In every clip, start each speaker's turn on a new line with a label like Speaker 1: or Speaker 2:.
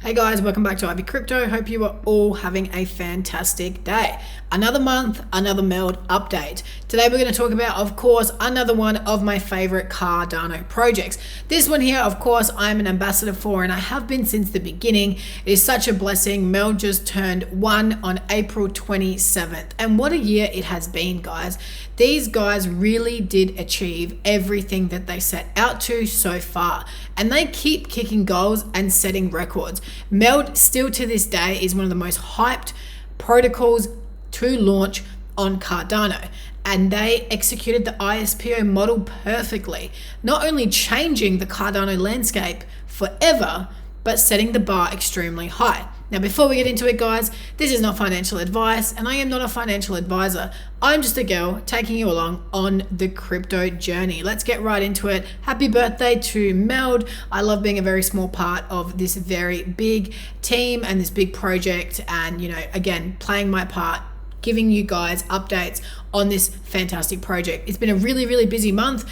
Speaker 1: Hey guys, welcome back to Ivy Crypto. Hope you are all having a fantastic day. Another month, another MELD update. Today we're going to talk about, of course, another one of my favorite Cardano projects. This one here, of course, I'm an ambassador for and I have been since the beginning. It is such a blessing. MELD just turned 1 on April 27th. And what a year it has been, guys. These guys really did achieve everything that they set out to so far. And they keep kicking goals and setting records. MELD still to this day is one of the most hyped protocols to launch on Cardano, and they executed the ISPO model perfectly, not only changing the Cardano landscape forever, but setting the bar extremely high. Now, before we get into it, guys, this is not financial advice, and I am not a financial advisor. I'm just a girl taking you along on the crypto journey. Let's get right into it. Happy birthday to MELD. I love being a very small part of this very big team and this big project, and, you know, again, playing my part, giving you guys updates on this fantastic project. It's been a really busy month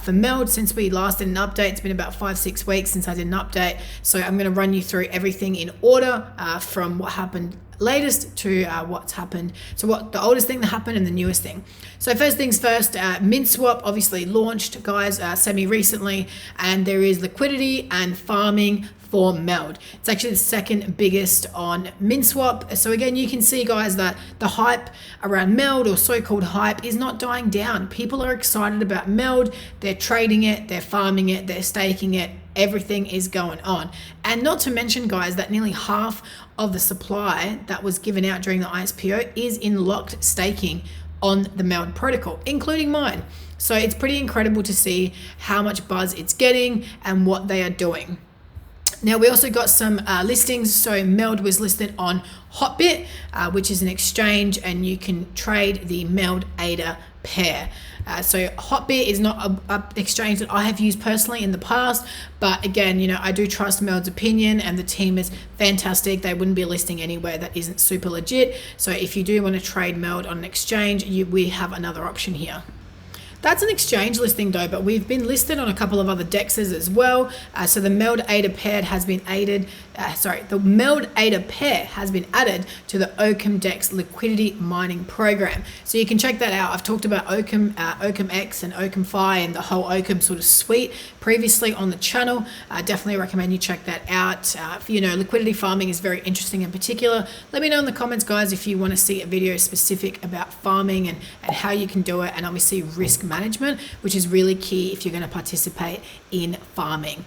Speaker 1: for MELD since we last did an update. It's been about 5-6 weeks since I did an update. So I'm going to run you through everything in order from what happened latest to what's happened. So what the oldest thing that happened and the newest thing. So first things first, MintSwap obviously launched, guys, semi-recently, and there is liquidity and farming for MELD. It's actually the second biggest on MintSwap. So again, you can see, guys, that the hype around MELD, or so-called hype, is not dying down. People are excited about MELD. They're trading it, they're farming it, they're staking it. Everything is going on. And not to mention, guys, that nearly half of the supply that was given out during the ISPO is in locked staking on the MELD protocol, including mine. So it's pretty incredible to see how much buzz it's getting and what they are doing. Now, we also got some listings. So MELD was listed on Hotbit, which is an exchange, and you can trade the MELD ADA pair. So Hotbit is not an exchange that I have used personally in the past, but again, you know, I do trust MELD's opinion and the team is fantastic. They wouldn't be listing anywhere that isn't super legit. So if you do want to trade MELD on an exchange, we have another option here. That's an exchange listing though, but we've been listed on a couple of other dexes as well. So the MELD ADA pair has been added. The MELD ADA pair has been added to the Occam Dex liquidity mining program. So you can check that out. I've talked about Occam, Occam X and Occam Fi and the whole Occam sort of suite previously on the channel. Definitely recommend you check that out. You know, liquidity farming is very interesting in particular. Let me know in the comments, guys, if you want to see a video specific about farming and how you can do it, and obviously risk management, which is really key if you're going to participate in farming.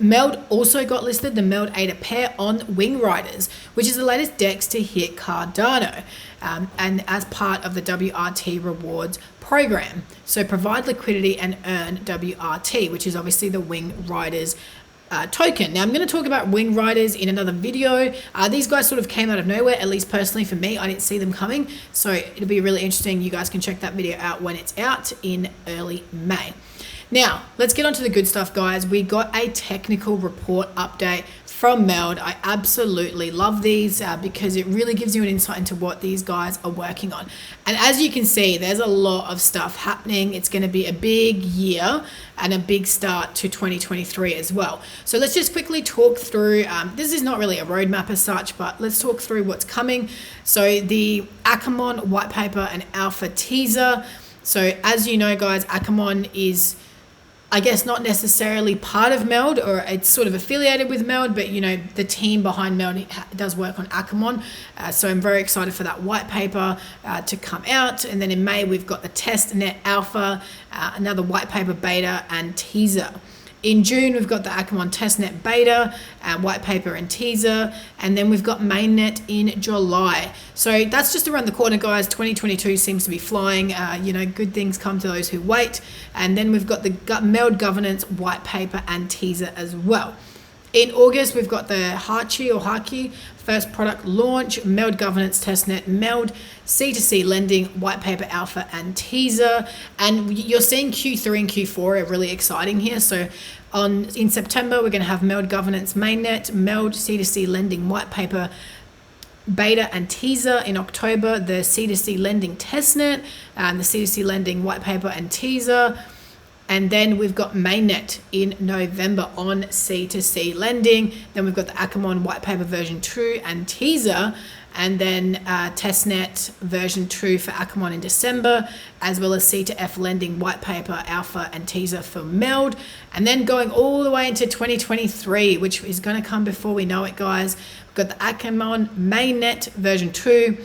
Speaker 1: MELD also got listed, the MELD ADA pair, on Wing Riders, which is the latest DEX to hit Cardano, and as part of the WRT rewards program. So provide liquidity and earn WRT, which is obviously the Wing Riders token. Now I'm going to talk about Wing Riders in another video. These guys sort of came out of nowhere, at least personally for me. I didn't see them coming, so it'll be really interesting. You guys can check that video out when it's out in early May. Now let's get on to the good stuff, guys. We got a technical report update from MELD. I absolutely love these because it really gives you an insight into what these guys are working on. And as you can see, there's a lot of stuff happening. It's going to be a big year and a big start to 2023 as well. So let's just quickly talk through, this is not really a roadmap as such, but let's talk through what's coming. So the Akamon white paper and alpha teaser. So as you know, guys, Akamon is, I guess, not necessarily part of MELD, or it's sort of affiliated with MELD, but you know, the team behind MELD does work on Akamon. So I'm very excited for that white paper to come out. And then in May, we've got the testnet alpha, another white paper beta and teaser. In June, we've got the Akamon testnet beta, white paper and teaser, and then we've got mainnet in July. So that's just around the corner, guys. 2022 seems to be flying. You know, good things come to those who wait. And then we've got the MELD governance white paper and teaser as well. In August, we've got the Haki first product launch, MELD governance testnet, MELD C2C lending, white paper alpha and teaser. And you're seeing Q3 and Q4 are really exciting here. So in September, we're going to have MELD governance mainnet, MELD C2C lending, white paper beta and teaser. In October, the C2C lending testnet and the C2C lending white paper and teaser. And then we've got mainnet in November on C2C lending. Then we've got the Akamon white paper version 2 and teaser, and then testnet version 2 for Akamon in December, as well as C2F lending white paper, alpha, and teaser for MELD. And then going all the way into 2023, which is going to come before we know it, guys. We've got the Akamon mainnet version 2,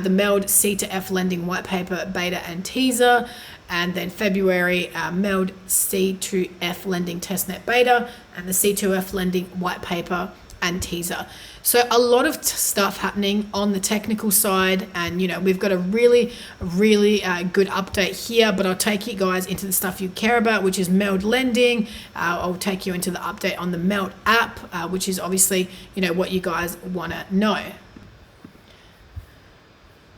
Speaker 1: the MELD C2F lending white paper, beta, and teaser. And then February, MELD C2F lending testnet beta, and the C2F lending white paper and teaser. So a lot of stuff happening on the technical side, and we've got a really good update here, but I'll take you guys into the stuff you care about, which is MELD lending. I'll take you into the update on the MELD app, which is obviously what you guys want to know.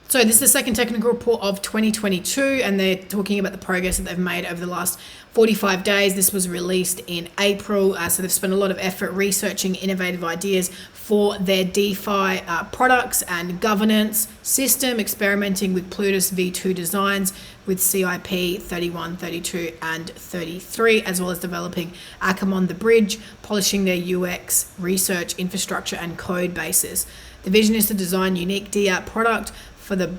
Speaker 1: So this is the second technical report of 2022, and they're talking about the progress that they've made over the last 45 days. This was released in April, so they've spent a lot of effort researching innovative ideas for their DeFi products and governance system, experimenting with Plutus V2 designs with CIP 31, 32, and 33, as well as developing Akamon the Bridge, polishing their UX, research, infrastructure, and code bases. The vision is to design unique DApp product for the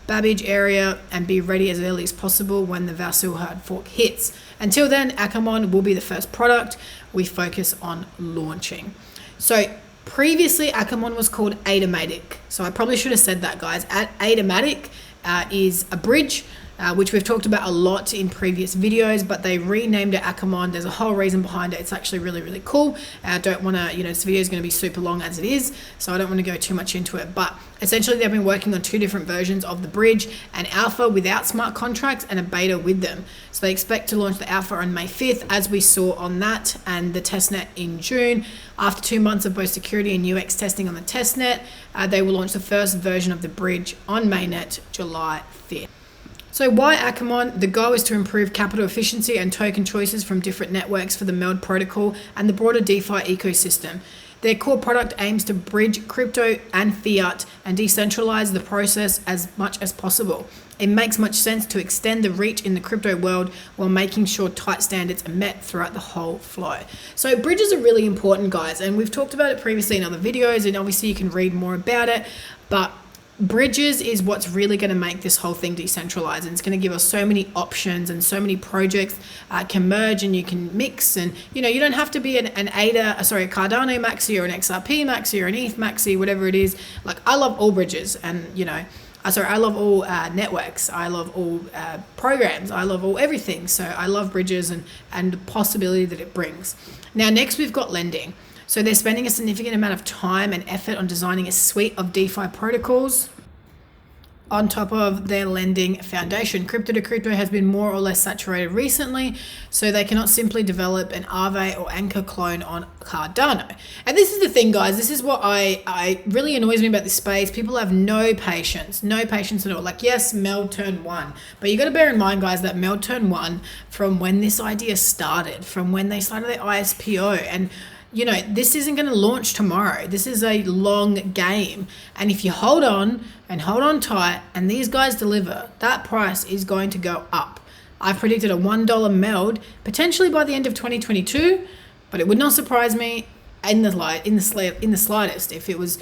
Speaker 1: Babbage area and be ready as early as possible when the Vasil hard fork hits. Until then, Akamon will be the first product we focus on launching. So previously, Akamon was called Automatic. So I probably should have said that, guys. Automatic is a bridge, which we've talked about a lot in previous videos, but they renamed it Akamon. There's a whole reason behind it. It's actually really cool. I don't want to, this video is going to be super long as it is, so I don't want to go too much into it. But essentially, they've been working on 2 different versions of the bridge, an alpha without smart contracts and a beta with them. So they expect to launch the alpha on May 5th, as we saw on that, and the testnet in June. After 2 months of both security and UX testing on the testnet, they will launch the first version of the bridge on mainnet July 5th. So why Akamon? The goal is to improve capital efficiency and token choices from different networks for the MELD protocol and the broader DeFi ecosystem. Their core product aims to bridge crypto and fiat and decentralize the process as much as possible. It makes much sense to extend the reach in the crypto world while making sure tight standards are met throughout the whole flow. So bridges are really important, guys, and we've talked about it previously in other videos, and obviously you can read more about it, but bridges is what's really going to make this whole thing decentralized, and it's going to give us so many options, and so many projects can merge and you can mix, and you don't have to be a Cardano maxi or an XRP maxi or an ETH maxi, whatever it is. Like, I love all bridges, and I love all networks, I love all programs, I love all everything. So I love bridges and the possibility that it brings. Now next we've got lending. So they're spending a significant amount of time and effort on designing a suite of DeFi protocols on top of their lending foundation. Crypto to crypto has been more or less saturated recently, so they cannot simply develop an Aave or Anchor clone on Cardano. And this is the thing, guys, this is what I really annoys me about this space. People have no patience at all. Like, yes, MELD turn 1, but you got to bear in mind, guys, that MELD turn 1 from when this idea started, from when they started their ISPO, and this isn't going to launch tomorrow. This is a long game. And if you hold on and hold on tight and these guys deliver, that price is going to go up. I predicted a $1 MELD potentially by the end of 2022, but it would not surprise me in the slightest if it was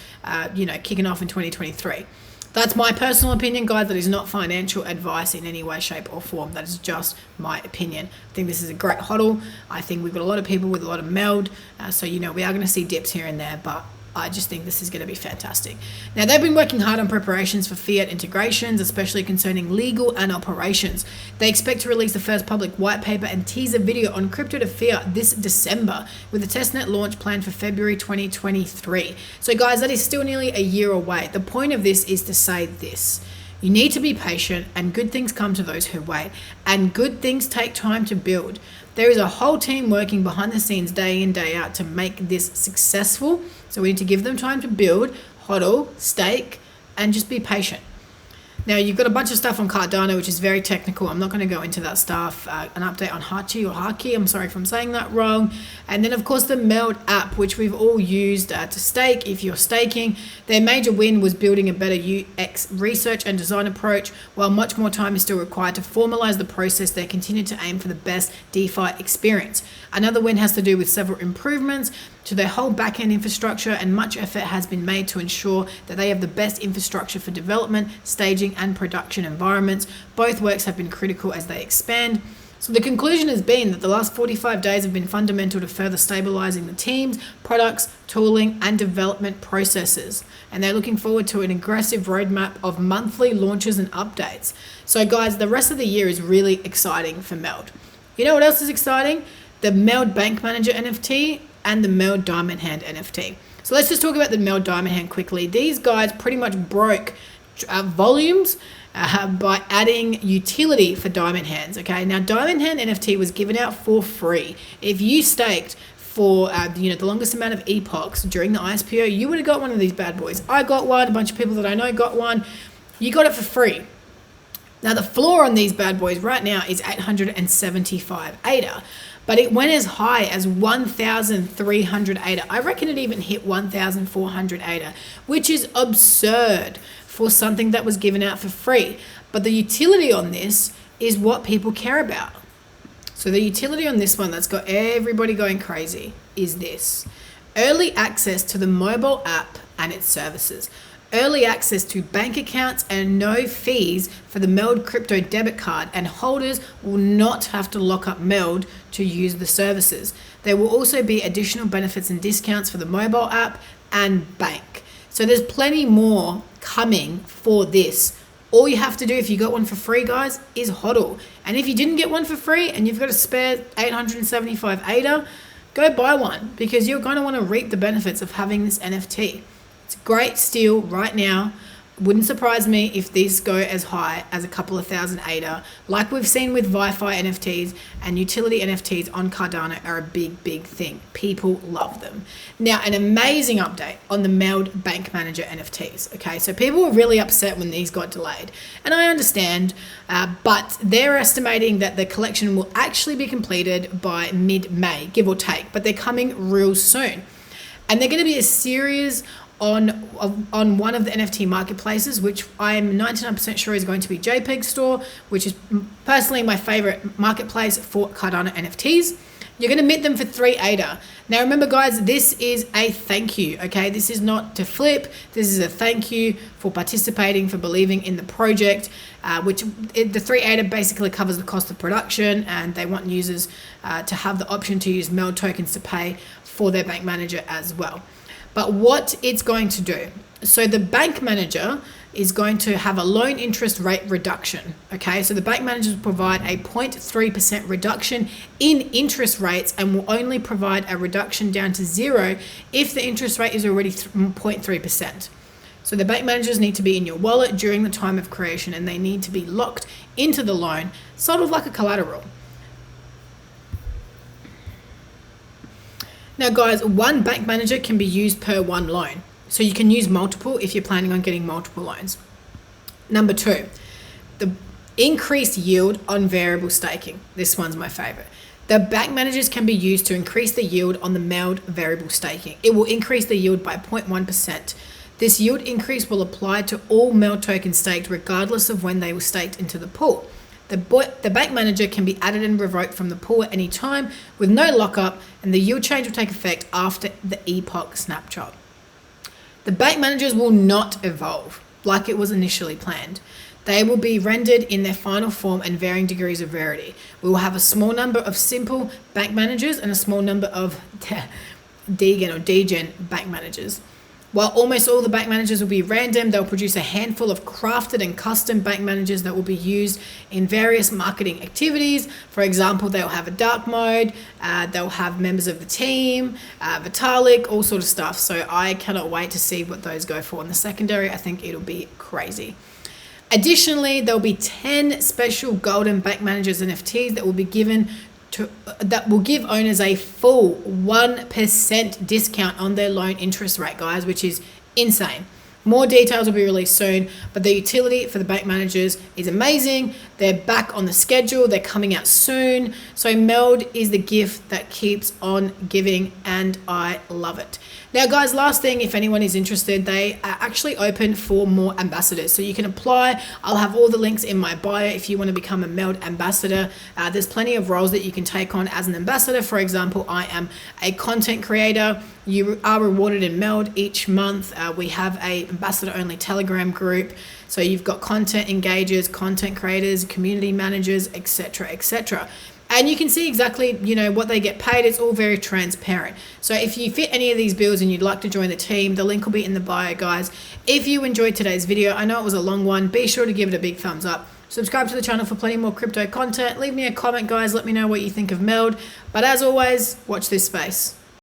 Speaker 1: kicking off in 2023. That's my personal opinion, guys. That is not financial advice in any way, shape, or form. That is just my opinion. I think this is a great hodl. I think we've got a lot of people with a lot of MELD. So, we are going to see dips here and there, but I just think this is going to be fantastic. Now, they've been working hard on preparations for fiat integrations, especially concerning legal and operations. They expect to release the first public white paper and teaser video on crypto to fiat this December, with the testnet launch planned for February 2023. So, guys, that is still nearly a year away. The point of this is to say this. You need to be patient, and good things come to those who wait, and good things take time to build. There is a whole team working behind the scenes day in, day out to make this successful. So we need to give them time to build, hodl, stake, and just be patient. Now, you've got a bunch of stuff on Cardano, which is very technical. I'm not going to go into that stuff. An update on Haki. I'm sorry if I'm saying that wrong. And then, of course, the MELD app, which we've all used to stake if you're staking. Their major win was building a better UX research and design approach. While much more time is still required to formalize the process, they continue to aim for the best DeFi experience. Another win has to do with several improvements to their whole backend infrastructure, and much effort has been made to ensure that they have the best infrastructure for development, staging, and production environments. Both works have been critical as they expand. So the conclusion has been that the last 45 days have been fundamental to further stabilizing the teams, products, tooling, and development processes. And they're looking forward to an aggressive roadmap of monthly launches and updates. So guys, the rest of the year is really exciting for MELD. You know what else is exciting? The MELD Bank Manager NFT and the MELD Diamond Hand NFT. So let's just talk about the MELD Diamond Hand quickly. These guys pretty much broke volumes by adding utility for Diamond Hands. Okay, now Diamond Hand NFT was given out for free. If you staked for the longest amount of epochs during the ISPO, you would have got one of these bad boys. I got one. A bunch of people that I know got one. You got it for free. Now the floor on these bad boys right now is 875 ADA. But it went as high as 1,300 ADA. I reckon it even hit 1,400 ADA, which is absurd for something that was given out for free. But the utility on this is what people care about. So the utility on this one that's got everybody going crazy is this: early access to the mobile app and its services. Early access to bank accounts and no fees for the MELD crypto debit card, and holders will not have to lock up MELD to use the services. There will also be additional benefits and discounts for the mobile app and bank. So there's plenty more coming for this. All you have to do if you got one for free, guys, is hodl. And if you didn't get one for free and you've got a spare 875 ADA, go buy one, because you're going to want to reap the benefits of having this NFT. It's a great steal right now. Wouldn't surprise me if these go as high as a couple of thousand ADA, like we've seen with Wi-Fi NFTs, and utility NFTs on Cardano are a big, big thing. People love them. Now, an amazing update on the MELD Bank Manager NFTs. Okay, so people were really upset when these got delayed, and I understand, but they're estimating that the collection will actually be completed by mid-May, give or take, but they're coming real soon. And they're going to be a series on one of the NFT marketplaces, which I am 99% sure is going to be JPEG Store, which is personally my favorite marketplace for Cardano NFTs. You're going to mint them for 3 ADA. Now remember, guys, this is a thank you, okay? This is not to flip. This is a thank you for participating, for believing in the project, the 3 ADA basically covers the cost of production, and they want users to have the option to use MELD tokens to pay for their bank manager as well. But what it's going to do, so the bank manager is going to have a loan interest rate reduction. Okay, so the bank managers provide a 0.3% reduction in interest rates, and will only provide a reduction down to 0 if the interest rate is already 0.3%. So the bank managers need to be in your wallet during the time of creation, and they need to be locked into the loan, sort of like a collateral. Now guys, one bank manager can be used per one loan. So you can use multiple if you're planning on getting multiple loans. Number 2, the increased yield on variable staking. This one's my favorite. The bank managers can be used to increase the yield on the MELD variable staking. It will increase the yield by 0.1%. This yield increase will apply to all MELD tokens staked, regardless of when they were staked into the pool. The bank manager can be added and revoked from the pool at any time with no lockup, and the yield change will take effect after the epoch snapshot. The bank managers will not evolve like it was initially planned. They will be rendered in their final form and varying degrees of rarity. We will have a small number of simple bank managers and a small number of degen bank managers. While almost all the bank managers will be random, they'll produce a handful of crafted and custom bank managers that will be used in various marketing activities. For example, they'll have a dark mode, they'll have members of the team, Vitalik, all sort of stuff. So I cannot wait to see what those go for in the secondary. I think it'll be crazy. Additionally, there'll be 10 special golden bank managers NFTs that will be given that will give owners a full 1% discount on their loan interest rate, guys, which is insane. More details will be released soon, but the utility for the bank managers is amazing. They're back on the schedule. They're coming out soon. So MELD is the gift that keeps on giving, and I love it. Now, guys, last thing, if anyone is interested, they are actually open for more ambassadors. So you can apply. I'll have all the links in my bio if you want to become a MELD ambassador. There's plenty of roles that you can take on as an ambassador. For example, I am a content creator. You are rewarded in MELD each month. We have a ambassador only Telegram group. So you've got content engagers, content creators, community managers, etc., etc. And you can see exactly, what they get paid. It's all very transparent. So if you fit any of these bills and you'd like to join the team, the link will be in the bio, guys. If you enjoyed today's video, I know it was a long one, be sure to give it a big thumbs up. Subscribe to the channel for plenty more crypto content. Leave me a comment, guys. Let me know what you think of MELD. But as always, watch this space.